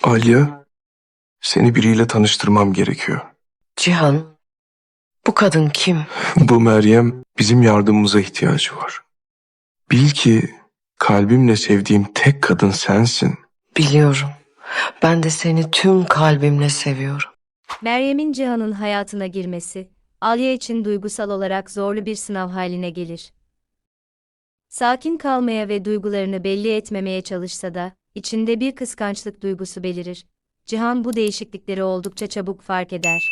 Alya, seni biriyle tanıştırmam gerekiyor. Cihan, bu kadın kim? Bu Meryem, bizim yardımımıza ihtiyacı var. Bil ki kalbimle sevdiğim tek kadın sensin. Biliyorum. Ben de seni tüm kalbimle seviyorum. Meryem'in Cihan'ın hayatına girmesi, Alya için duygusal olarak zorlu bir sınav haline gelir. Sakin kalmaya ve duygularını belli etmemeye çalışsa da, içinde bir kıskançlık duygusu belirir. Cihan bu değişiklikleri oldukça çabuk fark eder.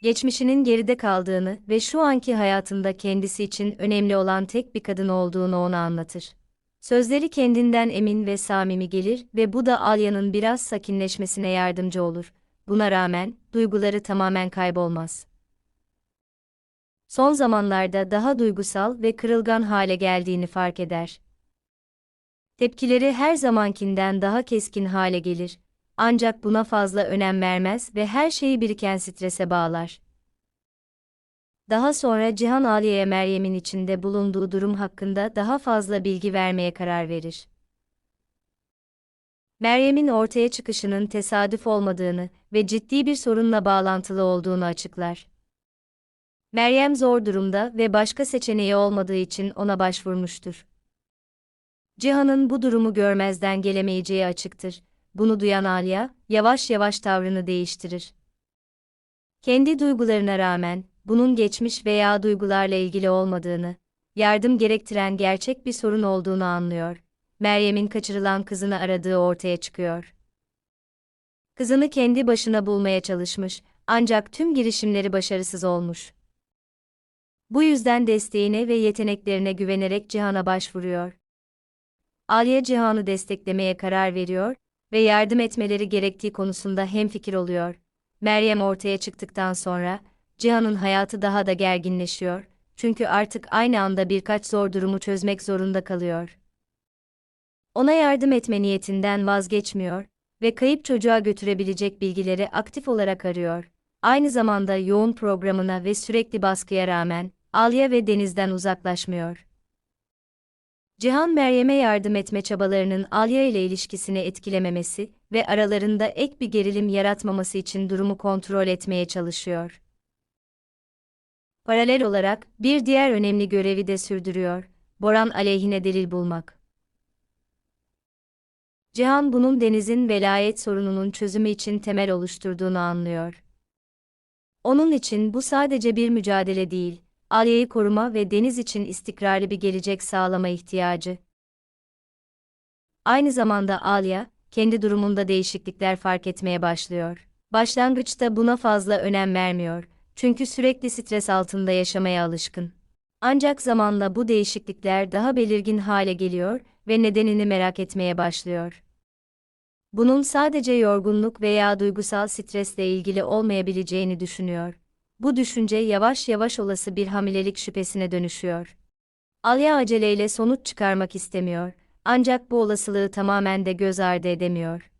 Geçmişinin geride kaldığını ve şu anki hayatında kendisi için önemli olan tek bir kadın olduğunu ona anlatır. Sözleri kendinden emin ve samimi gelir ve bu da Alya'nın biraz sakinleşmesine yardımcı olur. Buna rağmen, duyguları tamamen kaybolmaz. Son zamanlarda daha duygusal ve kırılgan hale geldiğini fark eder. Tepkileri her zamankinden daha keskin hale gelir. Ancak buna fazla önem vermez ve her şeyi biriken strese bağlar. Daha sonra Cihan Aliye'ye Meryem'in içinde bulunduğu durum hakkında daha fazla bilgi vermeye karar verir. Meryem'in ortaya çıkışının tesadüf olmadığını ve ciddi bir sorunla bağlantılı olduğunu açıklar. Meryem zor durumda ve başka seçeneği olmadığı için ona başvurmuştur. Cihan'ın bu durumu görmezden gelemeyeceği açıktır. Bunu duyan Alya, yavaş yavaş tavrını değiştirir. Kendi duygularına rağmen, bunun geçmiş veya duygularla ilgili olmadığını, yardım gerektiren gerçek bir sorun olduğunu anlıyor. Meryem'in kaçırılan kızını aradığı ortaya çıkıyor. Kızını kendi başına bulmaya çalışmış, ancak tüm girişimleri başarısız olmuş. Bu yüzden desteğine ve yeteneklerine güvenerek Cihan'a başvuruyor. Alya Cihan'ı desteklemeye karar veriyor ve yardım etmeleri gerektiği konusunda hemfikir oluyor. Meryem ortaya çıktıktan sonra, Cihan'ın hayatı daha da gerginleşiyor, çünkü artık aynı anda birkaç zor durumu çözmek zorunda kalıyor. Ona yardım etme niyetinden vazgeçmiyor ve kayıp çocuğa götürebilecek bilgileri aktif olarak arıyor. Aynı zamanda yoğun programına ve sürekli baskıya rağmen, Alya ve Deniz'den uzaklaşmıyor. Cihan Meryem'e yardım etme çabalarının Alya ile ilişkisini etkilememesi ve aralarında ek bir gerilim yaratmaması için durumu kontrol etmeye çalışıyor. Paralel olarak bir diğer önemli görevi de sürdürüyor, Boran aleyhine delil bulmak. Cihan bunun Deniz'in velayet sorununun çözümü için temel oluşturduğunu anlıyor. Onun için bu sadece bir mücadele değil, Alya'yı koruma ve Deniz için istikrarlı bir gelecek sağlama ihtiyacı. Aynı zamanda Alya, kendi durumunda değişiklikler fark etmeye başlıyor. Başlangıçta buna fazla önem vermiyor, çünkü sürekli stres altında yaşamaya alışkın. Ancak zamanla bu değişiklikler daha belirgin hale geliyor ve nedenini merak etmeye başlıyor. Bunun sadece yorgunluk veya duygusal stresle ilgili olmayabileceğini düşünüyor. Bu düşünce yavaş yavaş olası bir hamilelik şüphesine dönüşüyor. Alya aceleyle sonuç çıkarmak istemiyor, ancak bu olasılığı tamamen de göz ardı edemiyor.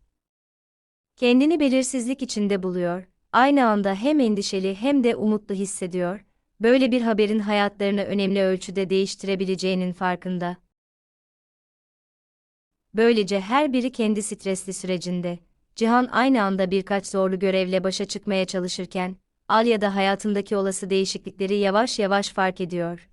Kendini belirsizlik içinde buluyor, aynı anda hem endişeli hem de umutlu hissediyor, böyle bir haberin hayatlarını önemli ölçüde değiştirebileceğinin farkında. Böylece her biri kendi stresli sürecinde. Cihan aynı anda birkaç zorlu görevle başa çıkmaya çalışırken, Alya da hayatındaki olası değişiklikleri yavaş yavaş fark ediyor.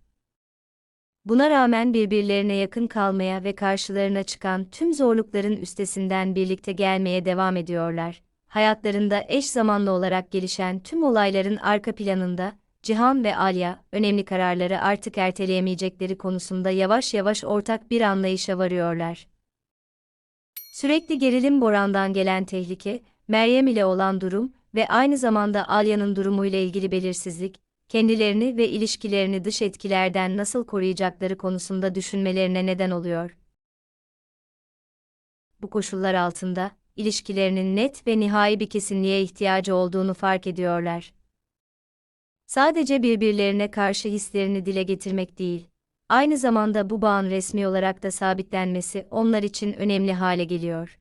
Buna rağmen birbirlerine yakın kalmaya ve karşılarına çıkan tüm zorlukların üstesinden birlikte gelmeye devam ediyorlar. Hayatlarında eş zamanlı olarak gelişen tüm olayların arka planında, Cihan ve Alya, önemli kararları artık erteleyemeyecekleri konusunda yavaş yavaş ortak bir anlayışa varıyorlar. Sürekli gerilim Boran'dan gelen tehlike, Meryem ile olan durum ve aynı zamanda Alya'nın durumuyla ilgili belirsizlik, kendilerini ve ilişkilerini dış etkilerden nasıl koruyacakları konusunda düşünmelerine neden oluyor. Bu koşullar altında, ilişkilerinin net ve nihai bir kesinliğe ihtiyacı olduğunu fark ediyorlar. Sadece birbirlerine karşı hislerini dile getirmek değil, aynı zamanda bu bağın resmi olarak da sabitlenmesi onlar için önemli hale geliyor.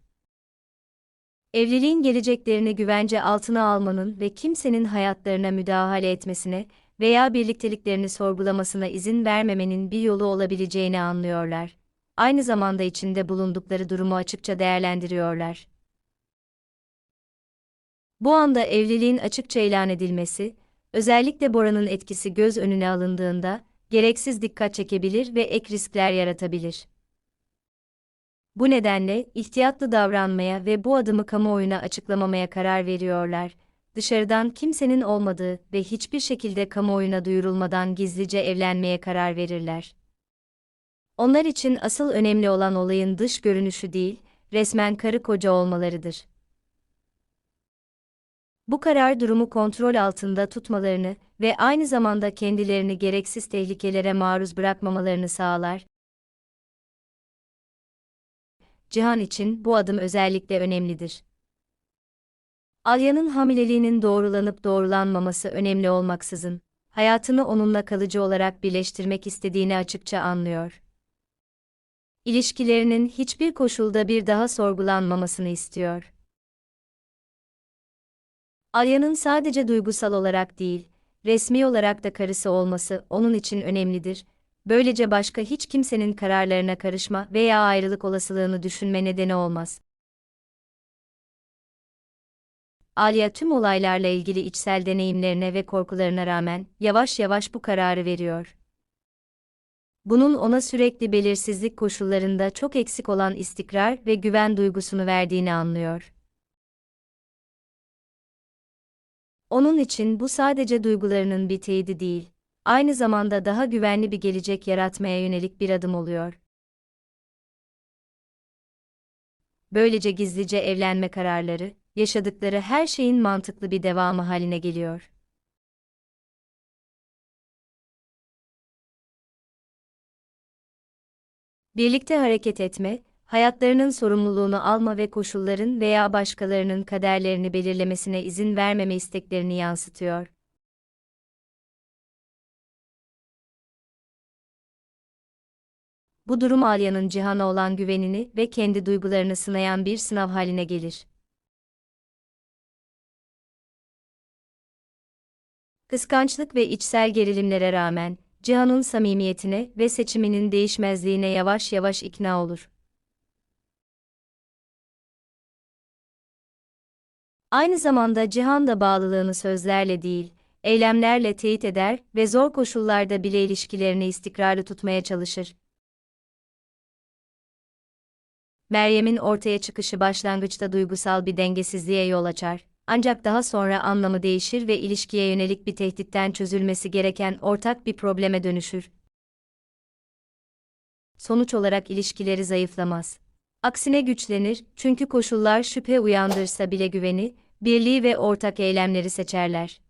Evliliğin geleceklerini güvence altına almanın ve kimsenin hayatlarına müdahale etmesine veya birlikteliklerini sorgulamasına izin vermemenin bir yolu olabileceğini anlıyorlar. Aynı zamanda içinde bulundukları durumu açıkça değerlendiriyorlar. Bu anda evliliğin açıkça ilan edilmesi, özellikle Bora'nın etkisi göz önüne alındığında, gereksiz dikkat çekebilir ve ek riskler yaratabilir. Bu nedenle ihtiyatlı davranmaya ve bu adımı kamuoyuna açıklamamaya karar veriyorlar. Dışarıdan kimsenin olmadığı ve hiçbir şekilde kamuoyuna duyurulmadan gizlice evlenmeye karar verirler. Onlar için asıl önemli olan olayın dış görünüşü değil, resmen karı koca olmalarıdır. Bu karar durumu kontrol altında tutmalarını ve aynı zamanda kendilerini gereksiz tehlikelere maruz bırakmamalarını sağlar. Cihan için bu adım özellikle önemlidir. Alya'nın hamileliğinin doğrulanıp doğrulanmaması önemli olmaksızın, hayatını onunla kalıcı olarak birleştirmek istediğini açıkça anlıyor. İlişkilerinin hiçbir koşulda bir daha sorgulanmamasını istiyor. Alya'nın sadece duygusal olarak değil, resmi olarak da karısı olması onun için önemlidir. Böylece başka hiç kimsenin kararlarına karışma veya ayrılık olasılığını düşünme nedeni olmaz. Alya tüm olaylarla ilgili içsel deneyimlerine ve korkularına rağmen yavaş yavaş bu kararı veriyor. Bunun ona sürekli belirsizlik koşullarında çok eksik olan istikrar ve güven duygusunu verdiğini anlıyor. Onun için bu sadece duygularının bir teyidi değil, aynı zamanda daha güvenli bir gelecek yaratmaya yönelik bir adım oluyor. Böylece gizlice evlenme kararları, yaşadıkları her şeyin mantıklı bir devamı haline geliyor. Birlikte hareket etme, hayatlarının sorumluluğunu alma ve koşulların veya başkalarının kaderlerini belirlemesine izin vermeme isteklerini yansıtıyor. Bu durum Alya'nın Cihan'a olan güvenini ve kendi duygularını sınayan bir sınav haline gelir. Kıskançlık ve içsel gerilimlere rağmen, Cihan'ın samimiyetine ve seçiminin değişmezliğine yavaş yavaş ikna olur. Aynı zamanda Cihan da bağlılığını sözlerle değil, eylemlerle teyit eder ve zor koşullarda bile ilişkilerini istikrarlı tutmaya çalışır. Meryem'in ortaya çıkışı başlangıçta duygusal bir dengesizliğe yol açar. Ancak daha sonra anlamı değişir ve ilişkiye yönelik bir tehditten çözülmesi gereken ortak bir probleme dönüşür. Sonuç olarak ilişkileri zayıflamaz. Aksine güçlenir, çünkü koşullar şüphe uyandırsa bile güveni, birliği ve ortak eylemleri seçerler.